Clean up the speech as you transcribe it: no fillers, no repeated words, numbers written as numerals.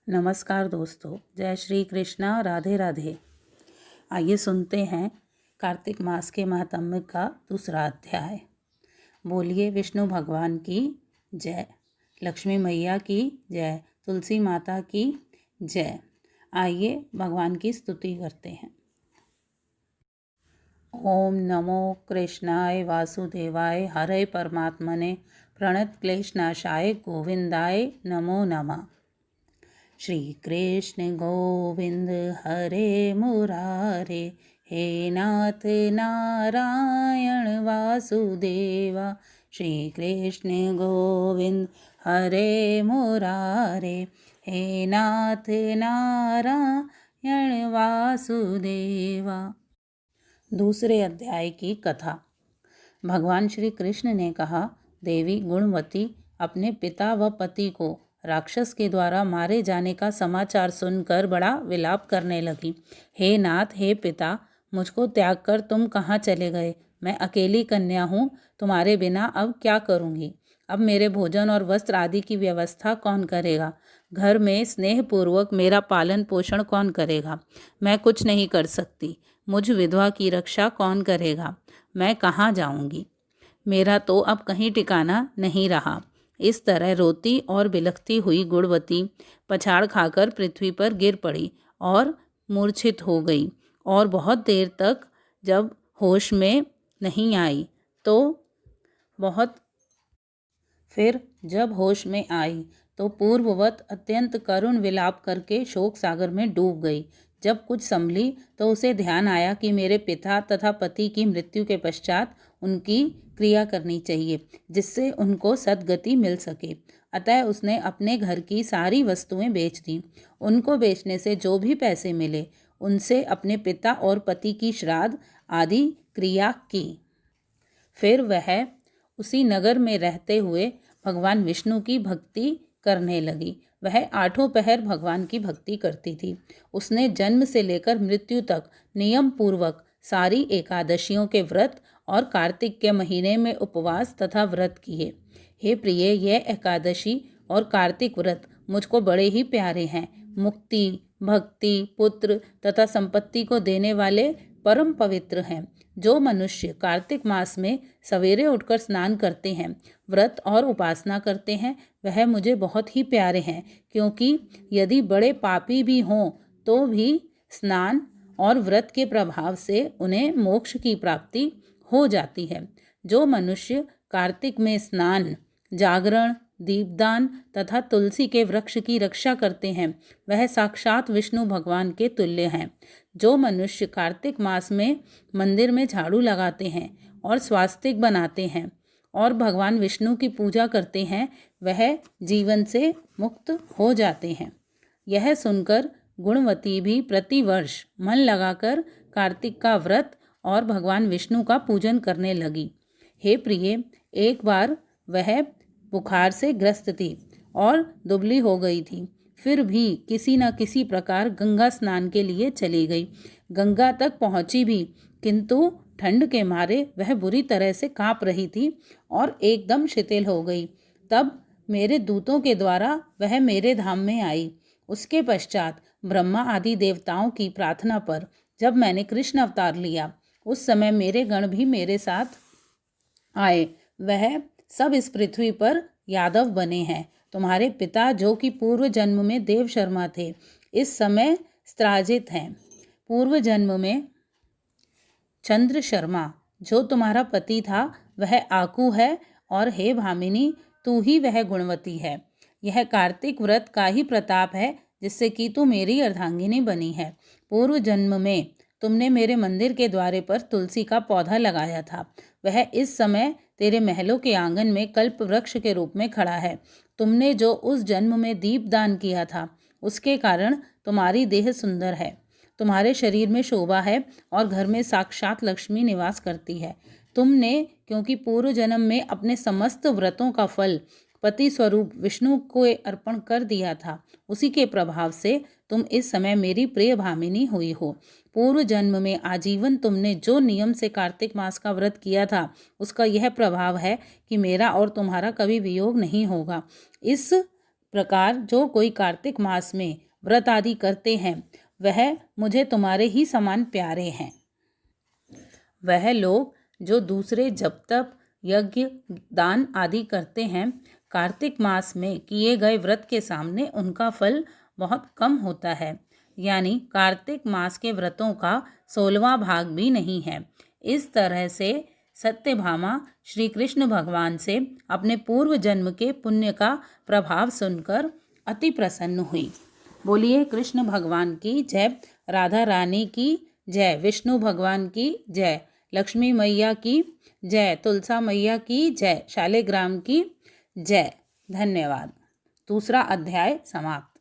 नमस्कार दोस्तों, जय श्री कृष्णा, राधे राधे। आइए सुनते हैं कार्तिक मास के महात्म्य का दूसरा अध्याय। बोलिए विष्णु भगवान की जय, लक्ष्मी मैया की जय, तुलसी माता की जय। आइए भगवान की स्तुति करते हैं। ओम नमो कृष्णाय वासुदेवाय हरे परमात्मने प्रणत क्लेशनाशाय गोविंदाय नमो नमः। श्री कृष्ण गोविंद हरे मुरारे, हे नाथ नारायण वासुदेवा। श्री कृष्ण गोविंद हरे मुरारे, हे नाथ नारायण वासुदेवा। दूसरे अध्याय की कथा। भगवान श्री कृष्ण ने कहा, देवी गुणवती अपने पिता व पति को राक्षस के द्वारा मारे जाने का समाचार सुनकर बड़ा विलाप करने लगी। हे नाथ, हे पिता, मुझको त्याग कर तुम कहाँ चले गए? मैं अकेली कन्या हूँ, तुम्हारे बिना अब क्या करूँगी? अब मेरे भोजन और वस्त्र आदि की व्यवस्था कौन करेगा? घर में स्नेहपूर्वक मेरा पालन पोषण कौन करेगा? मैं कुछ नहीं कर सकती। मुझ विधवा की रक्षा कौन करेगा? मैं कहाँ जाऊँगी? मेरा तो अब कहीं ठिकाना नहीं रहा। इस तरह रोती और बिलखती हुई गुणवती पछाड़ खाकर पृथ्वी पर गिर पड़ी और मूर्छित हो गई और बहुत देर तक जब होश में नहीं आई जब होश में आई तो पूर्ववत अत्यंत करुण विलाप करके शोक सागर में डूब गई। जब कुछ संभली तो उसे ध्यान आया कि मेरे पिता तथा पति की मृत्यु के पश्चात उनकी क्रिया करनी चाहिए, जिससे उनको सद्गति मिल सके। अतः उसने अपने घर की सारी वस्तुएं बेच दी। उनको बेचने से जो भी पैसे मिले उनसे अपने पिता और पति की श्राद्ध आदि क्रिया की। फिर वह उसी नगर में रहते हुए भगवान विष्णु की भक्ति करने लगी। वह आठों पहर भगवान की भक्ति करती थी। उसने जन्म से लेकर मृत्यु तक नियम पूर्वक सारी एकादशियों के व्रत और कार्तिक के महीने में उपवास तथा व्रत किए। हे प्रिय, यह एकादशी और कार्तिक व्रत मुझको बड़े ही प्यारे हैं। मुक्ति, भक्ति, पुत्र तथा संपत्ति को देने वाले परम पवित्र हैं। जो मनुष्य कार्तिक मास में सवेरे उठकर स्नान करते हैं, व्रत और उपासना करते हैं, वह मुझे बहुत ही प्यारे हैं, क्योंकि यदि बड़े पापी भी हों तो भी स्नान और व्रत के प्रभाव से उन्हें मोक्ष की प्राप्ति हो जाती है। जो मनुष्य कार्तिक में स्नान, जागरण, दीपदान तथा तुलसी के वृक्ष की रक्षा करते हैं, वह साक्षात विष्णु भगवान के तुल्य हैं। जो मनुष्य कार्तिक मास में मंदिर में झाड़ू लगाते हैं और स्वास्तिक बनाते हैं और भगवान विष्णु की पूजा करते हैं, वह जीवन से मुक्त हो जाते हैं। यह सुनकर गुणवती भी प्रतिवर्ष मन लगाकर कार्तिक का व्रत और भगवान विष्णु का पूजन करने लगी। हे प्रिय, एक बार वह बुखार से ग्रस्त थी और दुबली हो गई थी। फिर भी किसी न किसी प्रकार गंगा स्नान के लिए चली गई। गंगा तक पहुंची भी, किंतु ठंड के मारे वह बुरी तरह से कांप रही थी और एकदम शिथिल हो गई। तब मेरे दूतों के द्वारा वह मेरे धाम में आई। उसके पश्चात ब्रह्मा आदि देवताओं की प्रार्थना पर जब मैंने कृष्ण अवतार लिया, उस समय मेरे गण भी मेरे साथ आए। वह सब इस पृथ्वी पर यादव बने हैं। तुम्हारे पिता, जो कि पूर्व जन्म में देव शर्मा थे, इस समय स्त्राजित हैं। पूर्व जन्म में चंद्र शर्मा, जो तुम्हारा पति था, वह आकू है, और हे भामिनी, तू ही वह गुणवती है। यह कार्तिक व्रत का ही प्रताप है, जिससे कि तू मेरी अर्धांगिनी बनी है। पूर्व जन्म में तुमने मेरे मंदिर के द्वारे पर तुलसी का पौधा लगाया था। वह इस समय तेरे महलों के आंगन में कल्प वृक्ष के रूप में खड़ा है। तुमने जो उस जन्म में दीप दान किया था, उसके कारण तुम्हारी देह सुंदर है, तुम्हारे शरीर में शोभा है और घर में साक्षात लक्ष्मी निवास करती है। तुमने क्योंकि पूर्व जन्म में अपने समस्त व्रतों का फल पति स्वरूप विष्णु को अर्पण कर दिया था, उसी के प्रभाव से तुम इस समय मेरी प्रिय भामिनी हुई हो। पूर्व जन्म में आजीवन तुमने जो नियम से कार्तिक मास का व्रत किया था, उसका यह प्रभाव है कि मेरा और तुम्हारा कभी वियोग नहीं होगा। इस प्रकार जो कोई कार्तिक मास में व्रत आदि करते हैं वह मुझे तुम्हारे ही समान प्यारे हैं। वह लोग जो दूसरे जप तप यज्ञ दान आदि करते हैं, कार्तिक मास में किए गए व्रत के सामने उनका फल बहुत कम होता है, यानी कार्तिक मास के व्रतों का 16वां भाग भी नहीं है। इस तरह से सत्यभामा श्री कृष्ण भगवान से अपने पूर्व जन्म के पुण्य का प्रभाव सुनकर अति प्रसन्न हुई। बोलिए कृष्ण भगवान की जय, राधा रानी की जय, विष्णु भगवान की जय, लक्ष्मी मैया की जय, तुलसा मैया की जय, शालिग्राम की जय। धन्यवाद। दूसरा अध्याय समाप्त।